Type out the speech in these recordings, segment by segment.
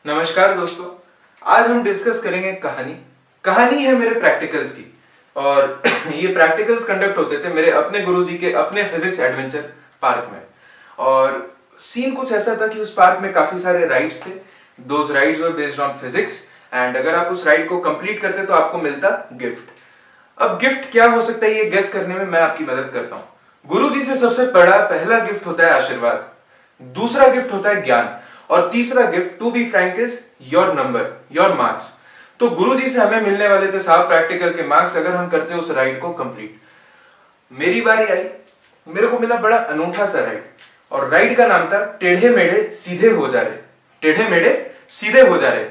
नमस्कार दोस्तों। आज हम डिस्कस करेंगे कहानी है मेरे प्रैक्टिकल्स की। और ये प्रैक्टिकल्स कंडक्ट होते थे मेरे अपने गुरुजी के अपने फिजिक्स एडवेंचर पार्क में। और सीन कुछ ऐसा था कि उस पार्क में काफी सारे राइड्स थे। Those rides were based on physics and अगर आप उस राइड को कंप्लीट करते तो आपको मिलता गिफ्ट। अब गिफ्ट क्या हो सकता है ये गेस करने में मैं आपकी मदद करता हूँ। गुरुजी से सबसे बड़ा पहला गिफ्ट होता है आशीर्वाद, दूसरा गिफ्ट होता है ज्ञान और तीसरा gift to be frank is your number, your marks. तो गुरुजी से हमें मिलने वाले थे साहब प्रैक्टिकल के मार्क्स अगर हम करते उस राइड को कंप्लीट। मेरी बारी आई, मेरे को मिला बड़ा अनूठा सा राइड और राइड का नाम था टेढ़े मेढ़े सीधे हो जा रहे। टेढ़े मेढ़े सीधे हो जा रहे।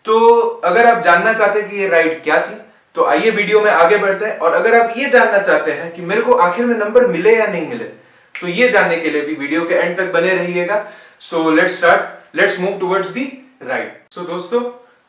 तो अगर आप जानना चाहते कि ये राइड क्या थी तो आइए वीडियो में आगे बढ़ते हैं। और अगर आप ये जानना चाहते हैं कि मेरे को आखिर में नंबर मिले या नहीं मिले तो ये जानने के लिए भी वीडियो के एंड तक बने रहिएगा। So let's start, let's move towards the ride. So दोस्तों,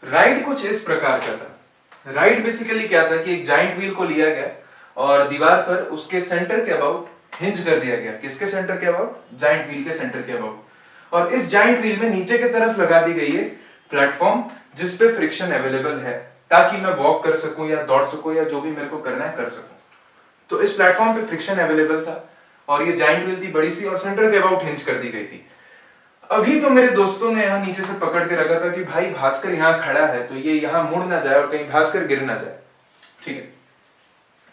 राइड कुछ इस प्रकार का था। राइड बेसिकली क्या था कि एक जाइंट व्हील को लिया गया और दीवार पर उसके सेंटर के अबाउट हिंज कर दिया गया। किसके सेंटर के अबाउट? जाइंट व्हील के सेंटर के अबाउट। और इस जाइंट व्हील में नीचे की तरफ लगा दी गई है प्लेटफॉर्म जिसपे फ्रिक्शन अवेलेबल है ताकि मैं वॉक कर सकूं या दौड़ सकूं या जो भी मेरे को करना है कर सकूं। तो इस प्लेटफॉर्म पे फ्रिक्शन अवेलेबल था और ये जाइंट व्हील थी बड़ी सी और सेंटर के अबाउट हिंज कर दी गई थी। अभी तो मेरे दोस्तों ने यहाँ नीचे से पकड़ के रखा था कि भाई भास्कर यहाँ खड़ा है तो ये यहाँ मुड़ ना जाए और कहीं भास्कर गिर ना जाए, ठीक है।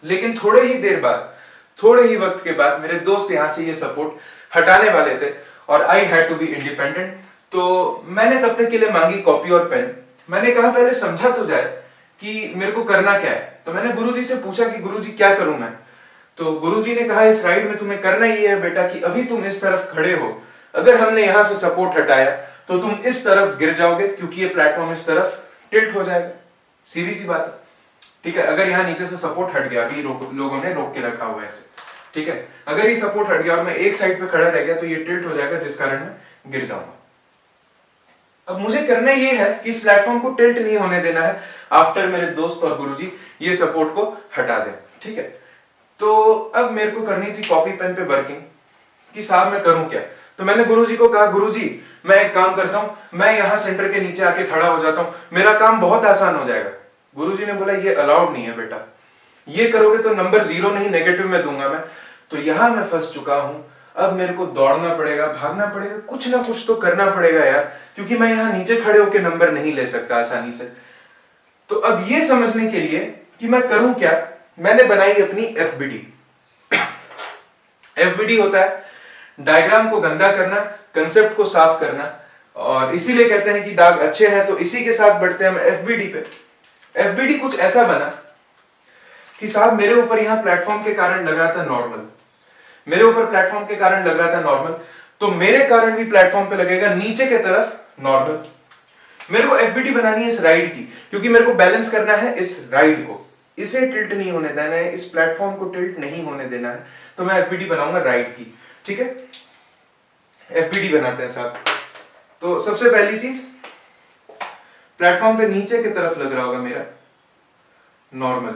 लेकिन थोड़े ही देर बाद, थोड़े ही वक्त के बाद मेरे दोस्त यहाँ से ये सपोर्ट हटाने वाले थे और I had to be independent. तो मैंने तब तक के लिए मांगी कॉपी और पेन। मैंने कहा पहले समझा तो जाए कि मेरे को करना क्या है। तो मैंने गुरुजी से पूछा कि गुरुजी क्या करूं मैं। तो गुरुजी ने कहा इस राइड में तुम्हें करना ही है बेटा कि अभी तुम इस तरफ खड़े हो, अगर हमने यहां से सपोर्ट हटाया तो तुम इस तरफ गिर जाओगे क्योंकि ये प्लेटफॉर्म इस तरफ टिल्ट हो जाएगा। सीधी सी बात है, ठीक है। अगर यहाँ नीचे से सपोर्ट हट गया, अभी लोगों ने रोक के रखा हुआ है ऐसे, ठीक है। अगर ये सपोर्ट हट गया और मैं एक साइड पे खड़ा रह गया तो ये टिल्ट हो जाएगा जिस कारण मैं गिर जाऊंगा। अब मुझे करना ये है कि इस प्लेटफॉर्म को टिल्ट नहीं होने देना है आफ्टर मेरे दोस्त और गुरुजी ये सपोर्ट को हटा दें, ठीक है। तो अब मेरे को करनी थी कॉपी पेन पे वर्किंग कि साहब मैं करूं क्या। तो मैंने गुरुजी को कहा गुरुजी मैं एक काम करता हूं, मैं यहां सेंटर के नीचे आके खड़ा हो जाता हूं, मेरा काम बहुत आसान हो जाएगा। गुरुजी ने बोला ये अलाउड नहीं है बेटा, ये करोगे तो नंबर 0 नहीं नेगेटिव में दूंगा मैं। तो यहां मैं फंस चुका हूं। अब मेरे को दौड़ना पड़ेगा, भागना पड़ेगा, कुछ ना कुछ तो करना पड़ेगा यार, क्योंकि मैं यहां नीचे खड़े होकर नंबर नहीं ले सकता आसानी से। तो अब ये समझने के लिए कि मैं करूं क्या, मैंने बनाई अपनी एफबीडी। एफबीडी होता है डायग्राम को गंदा करना, कंसेप्ट को साफ करना। और इसीलिए कहते हैं कि दाग अच्छे हैं तो इसी के साथ बढ़ते हैं हम एफबीडी पे। एफबीडी कुछ ऐसा बना कि साहब मेरे ऊपर यहां प्लेटफॉर्म के कारण लग रहा था नॉर्मल, मेरे ऊपर प्लेटफॉर्म के कारण लग रहा था नॉर्मल, तो मेरे कारण भी प्लेटफॉर्म पे लगेगा नीचे के तरफ नॉर्मल। मेरे को एफबीडी बनानी है इस राइड की क्योंकि मेरे को बैलेंस करना है इस राइड को, इसे टिल्ट नहीं होने देना है, इस प्लेटफॉर्म को टिल्ट नहीं होने देना है। तो मैं एफबीडी बनाऊंगा राइड की, ठीक है। एफबीडी बनाते हैं साहब। तो सबसे पहली चीज, प्लेटफॉर्म पे नीचे की तरफ लग रहा होगा मेरा नॉर्मल,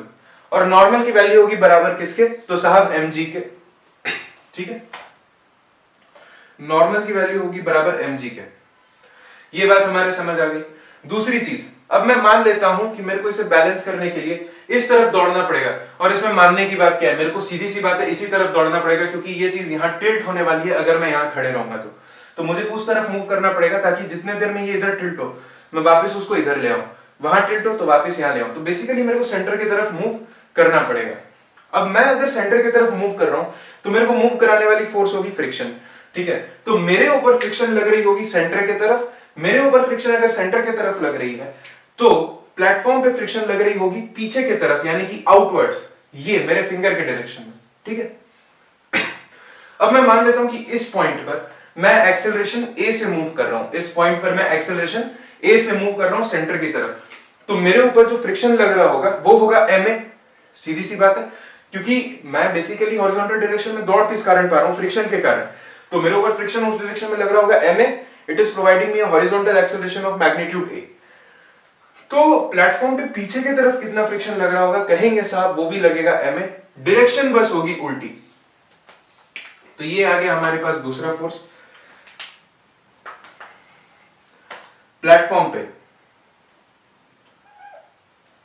और नॉर्मल की वैल्यू होगी बराबर किसके? तो साहब mg के, ठीक है। नॉर्मल की वैल्यू होगी बराबर mg के। ये बात हमारे समझ आ गई। दूसरी चीज, अब मैं मान लेता हूं कि मेरे को इसे बैलेंस करने के लिए इस तरफ दौड़ना पड़ेगा। और इसमें मानने की बात क्या है, मेरे को सीधी सी बात है इसी तरफ दौड़ना पड़ेगा क्योंकि ये चीज यहां टिल्ट होने वाली है अगर मैं यहां खड़े रहूंगा तो मुझे उस तरफ मूव करना पड़ेगा ताकि जितने देर में ये इधर टिल्ट हो मैं वापस उसको इधर ले आऊं, वहां टिल्ट हो तो वापस यहां ले आऊं। तो बेसिकली मेरे को सेंटर की तरफ मूव करना पड़ेगा। अब मैं अगर सेंटर की तरफ मूव कर रहा हूं तो मेरे को मूव कराने वाली फोर्स होगी फ्रिक्शन, ठीक है। तो मेरे ऊपर फ्रिक्शन लग रही होगी सेंटर की तरफ। मेरे ऊपर फ्रिक्शन अगर सेंटर की तरफ लग रही है तो प्लेटफॉर्म पे फ्रिक्शन लग रही होगी पीछे की तरफ यानी कि आउटवर्ड्स, ये मेरे फिंगर के डायरेक्शन में, ठीक है। अब मैं मान लेता हूं कि इस पॉइंट पर मैं एक्सेलरेशन a से मूव कर रहा हूं, इस पॉइंट पर मैं एक्सेलरेशन a से मूव कर रहा हूं सेंटर की तरफ। तो मेरे ऊपर जो फ्रिक्शन लग रहा होगा वो होगा ma। सीधी सी बात है क्योंकि मैं बेसिकली हॉरिजॉन्टल डायरेक्शन में दौड़ किस कारण पा रहा हूं? फ्रिक्शन के कारण। तो मेरे ऊपर फ्रिक्शन उस डायरेक्शन में लग रहा होगा ma, it is providing me a horizontal acceleration of magnitude a। तो प्लेटफॉर्म पे पीछे की तरफ कितना फ्रिक्शन लग रहा होगा? कहेंगे साहब वो भी लगेगा ma, डायरेक्शन बस होगी उल्टी। तो ये आ गया हमारे पास दूसरा फोर्स। प्लेटफॉर्म पे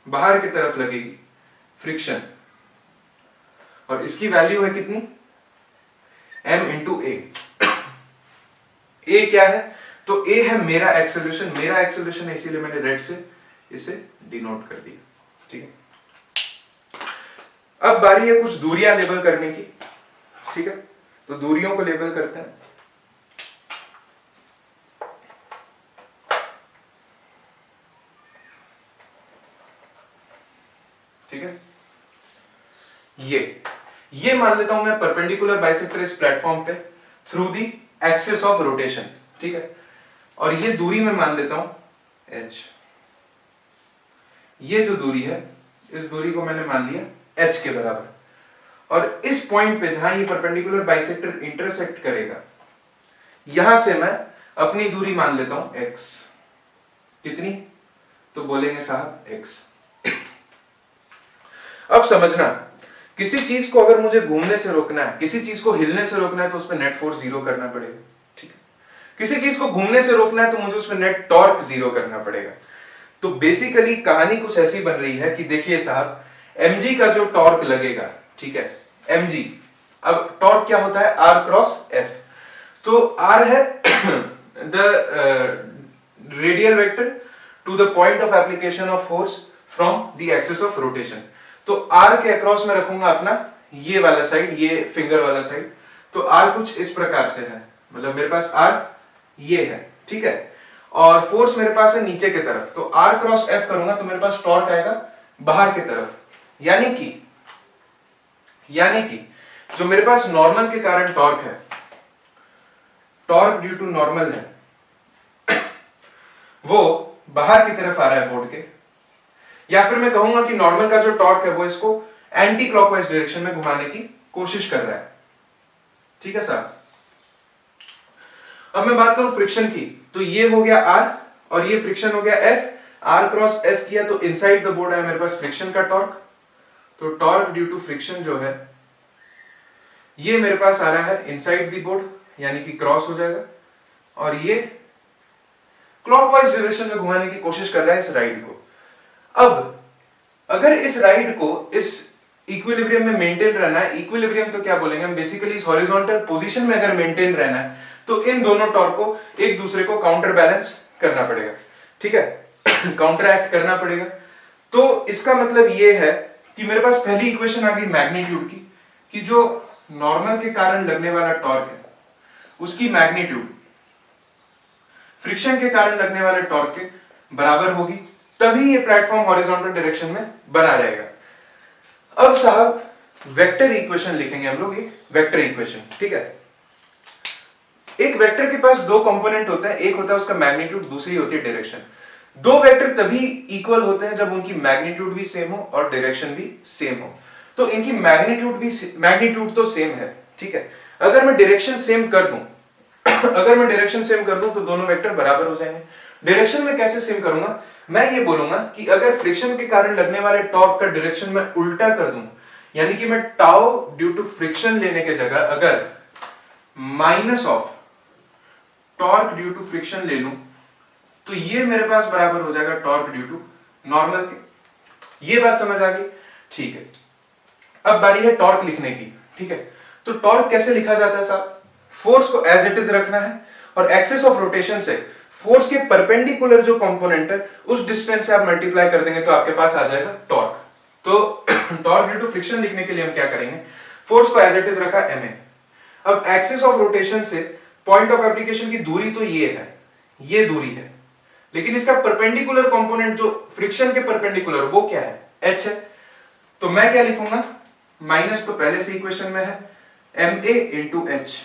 बाहर की तरफ लगेगी फ्रिक्शन, और इसकी वैल्यू है कितनी, m इंटू ए। ए क्या है, तो ए है मेरा एक्सेलरेशन, मेरा एक्सेलरेशन है, इसीलिए मैंने रेड से इसे डिनोट कर दिया। ठीक है, अब बारी है कुछ दूरियां लेबल करने की। ठीक है, तो दूरियों को लेबल करते हैं। ठीक है, ये मान लेता हूं मैं परपेंडिकुलर बाइसेक्टर इस प्लेटफॉर्म पे through the axis of rotation. ठीक है, और ये दूरी मैं मान लेता हूं h। ये जो दूरी है, इस दूरी को मैंने मान लिया h के बराबर, और इस पॉइंट पे जहां ये परपेंडिकुलर बाइसेक्टर इंटरसेक्ट करेगा, यहां से मैं अपनी दूरी मान लेता हूं x। कितनी, तो बोलेंगे साहब x। अब समझना, किसी चीज को अगर मुझे घूमने से रोकना है, किसी चीज को हिलने से रोकना है, तो उसमें नेट फोर्स जीरो करना पड़ेगा। ठीक है, किसी चीज को घूमने से रोकना है तो मुझे उसमें नेट टॉर्क जीरो करना पड़ेगा। तो बेसिकली कहानी कुछ ऐसी बन रही है कि देखिए साहब, mg का जो टॉर्क लगेगा, ठीक है, mg, अब टॉर्क क्या होता है, r क्रॉस f। तो r है the radial vector to the point of application of force from the axis of rotation. तो r के अक्रॉस में रखूंगा अपना ये वाला साइड, ये फिंगर वाला साइड, तो r कुछ इस प्रकार से है, मतलब मेरे पास r ये है। ठीक है, और फोर्स मेरे पास है नीचे की तरफ, तो r क्रॉस f करूंगा तो मेरे पास टॉर्क आएगा बाहर की तरफ। यानी कि जो मेरे पास नॉर्मल के कारण टॉर्क है, टॉर्क ड्यू टू नॉर्मल है, वो बाहर की तरफ आ रहा है बोर्ड के, या फिर मैं कहूंगा कि नॉर्मल का जो टॉर्क है वो इसको एंटी क्लॉकवाइज डायरेक्शन में घुमाने की कोशिश कर रहा है। ठीक है साहब, अब मैं बात करूं फ्रिक्शन की, तो ये हो गया R और ये फ्रिक्शन हो गया F। R क्रॉस F किया तो इनसाइड द बोर्ड है मेरे पास फ्रिक्शन का टॉर्क, तो टॉर्क ड्यू टू फ्रिक्शन जो है ये मेरे पास आ रहा है इनसाइड द बोर्ड, यानी कि क्रॉस हो जाएगा, और ये क्लॉकवाइज डायरेक्शन में घुमाने की कोशिश कर रहा है इस राइड को। अब अगर इस राइड को इस इक्विलिब्रियम में मेंटेन रहना है, इक्विलिब्रियम तो क्या बोलेंगे हम, बेसिकली इस हॉरिजॉन्टल पोजीशन में अगर मेंटेन रहना है, तो इन दोनों टॉर्क को एक दूसरे को काउंटर बैलेंस करना पड़ेगा। ठीक है, काउंटरएक्ट करना पड़ेगा। तो इसका मतलब ये है कि मेरे पास पहली इक्वेशन आ गई मैग्नीट्यूड की, कि जो नॉर्मल के कारण लगने वाला टॉर्क है उसकी मैग्नीट्यूड फ्रिक्शन के कारण लगने वाले टॉर्क के बराबर होगी, तभी ये प्लेटफॉर्म हॉरिजॉन्टल डायरेक्शन में बना रहेगा। अब साहब वेक्टर इक्वेशन लिखेंगे हम लोग, एक वेक्टर इक्वेशन। ठीक है, एक वेक्टर के पास दो कंपोनेंट होते हैं, एक होता है उसका मैग्नीट्यूड, दूसरी होती है डायरेक्शन। दो वेक्टर तभी इक्वल होते हैं जब उनकी मैग्नीट्यूड भी सेम हो और डायरेक्शन भी सेम हो। तो इनकी मैग्नीट्यूड तो सेम है। ठीक है, अगर मैं डायरेक्शन सेम कर दूं तो दोनों वेक्टर बराबर हो जाएंगे। डायरेक्शन में कैसे सेम करूंगा, मैं ये बोलूंगा कि अगर फ्रिक्शन के कारण लगने वाले टॉर्क का डायरेक्शन मैं उल्टा कर दूं, यानी कि मैं टाउ ड्यू टू फ्रिक्शन लेने के जगह अगर minus of torque due to friction ले लूं, तो ये मेरे पास बराबर हो जाएगा टॉर्क ड्यू टू नॉर्मल के। ये बात समझ आ गई? ठीक है, अब बारी है टॉर्क लिखने की। ठीक है, तो टॉर्क कैसे लिखा जाता है साहब, फोर्स को एज इट इज रखना है और एक्सिस ऑफ रोटेशन से फोर्स के परपेंडिकुलर जो कंपोनेंट है उस डिस्टेंस से आप मल्टीप्लाई कर देंगे तो आपके पास आ जाएगा टॉर्क। तो टॉर्क ड्यू टू फ्रिक्शन लिखने के लिए हम क्या करेंगे, फोर्स को एज इट इज रखा ma। अब एक्सिस ऑफ रोटेशन से पॉइंट ऑफ एप्लीकेशन की दूरी तो ये है, ये दूरी है, लेकिन इसका परपेंडिकुलर कंपोनेंट जो फ्रिक्शन के परपेंडिकुलर वो क्या है, h है। तो मैं क्या लिखूंगा, माइनस तो पहले से इक्वेशन में है ma इंटू एच,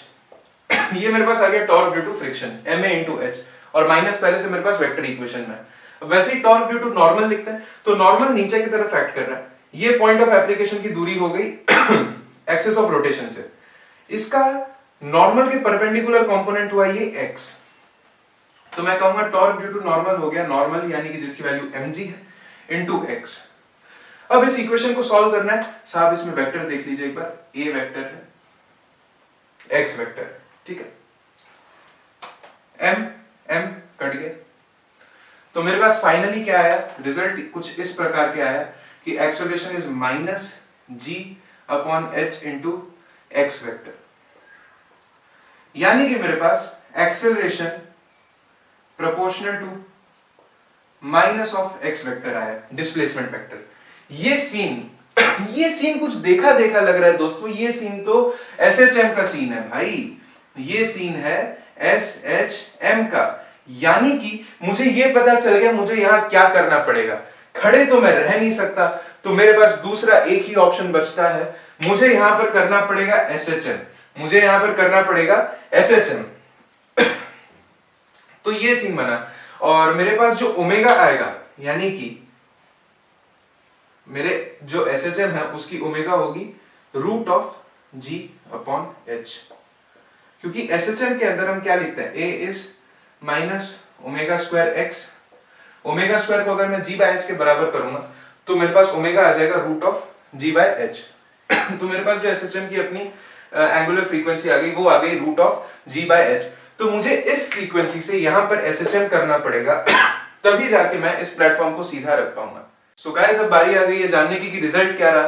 ये मेरे पास आ गया torque due to friction ma into h, और माइनस पहले से मेरे पास वेक्टर इक्वेशन में है। वैसे ही टॉर्क ड्यू टू नॉर्मल लिखते हैं, तो नॉर्मल नीचे की तरफ एक्ट कर रहा है, ये पॉइंट ऑफ एप्लीकेशन की दूरी हो गई एक्सिस ऑफ रोटेशन से, इसका नॉर्मल के परपेंडिकुलर कंपोनेंट हुआ ये x। तो मैं कहूंगा टॉर्क ड्यू टू नॉर्मल हो गया, नॉर्मल यानी कि जिसकी वैल्यू mg है इनटू x। अब इस इक्वेशन को सॉल्व करना है साहब, इसमें वेक्टर देख लीजिए एक बार, a वेक्टर है, x वेक्टर है। ठीक है, m कट गए, तो मेरे पास फाइनली क्या आया, रिजल्ट कुछ इस प्रकार के आया कि acceleration is minus g upon h into x vector. यानी कि मेरे पास acceleration proportional to minus of x vector आया, डिस्प्लेसमेंट वेक्टर। ये सीन कुछ देखा देखा लग रहा है दोस्तों, ये सीन तो एसएचएम का सीन है भाई, ये सीन है एसएचएम का। यानी कि मुझे ये पता चल गया मुझे यहां क्या करना पड़ेगा, खड़े तो मैं रह नहीं सकता, तो मेरे पास दूसरा एक ही ऑप्शन बचता है, मुझे यहां पर करना पड़ेगा एसएचएम, मुझे यहां पर करना पड़ेगा एसएचएम। तो ये सीन बना और मेरे पास जो ओमेगा आएगा, यानी कि मेरे जो एसएचएम है उसकी ओमेगा होगी root of g upon h, क्योंकि एसएचएम के अंदर हम क्या लिखते हैं, a is minus omega square x. Omega square को अगर मैं जी बाय एच के बराबर करूंगा तो मेरे पास ओमेगा आ जाएगा root of g by h. तो मेरे पास जो एसएचएम की अपनी एंगुलर फ्रीक्वेंसी आ गई, वो आ गई root of g by h. तो मुझे इस फ्रीक्वेंसी से यहां पर एसएचएम करना पड़ेगा, तभी जाके मैं इस प्लेटफॉर्म को सीधा रख पाऊंगा। सो गाइस, अब बारी आ गई है जानने की कि रिजल्ट क्या रहा।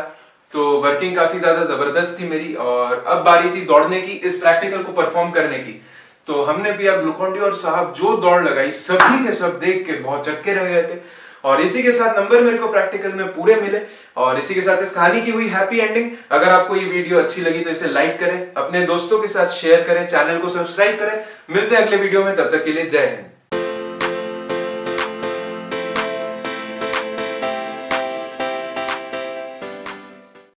तो वर्किंग काफी ज्यादा जबरदस्त थी मेरी, और अब बारी थी दौड़ने की, इस प्रैक्टिकल को परफॉर्म करने की। तो हमने पिया ग्लूकोन डी और साहब जो दौड़ लगाई, सभी के सब देख के बहुत चक्के रह गए थे। और इसी के साथ नंबर मेरे को प्रैक्टिकल में पूरे मिले, और इसी के साथ इस कहानी की हुई हैप्पी एंडिंग। अगर आपको ये वीडियो अच्छी लगी तो इसे लाइक करें, अपने दोस्तों के साथ शेयर करें, चैनल को सब्सक्राइब करें। मिलते हैं अगले वीडियो में, तब तक के लिए जय हिंद।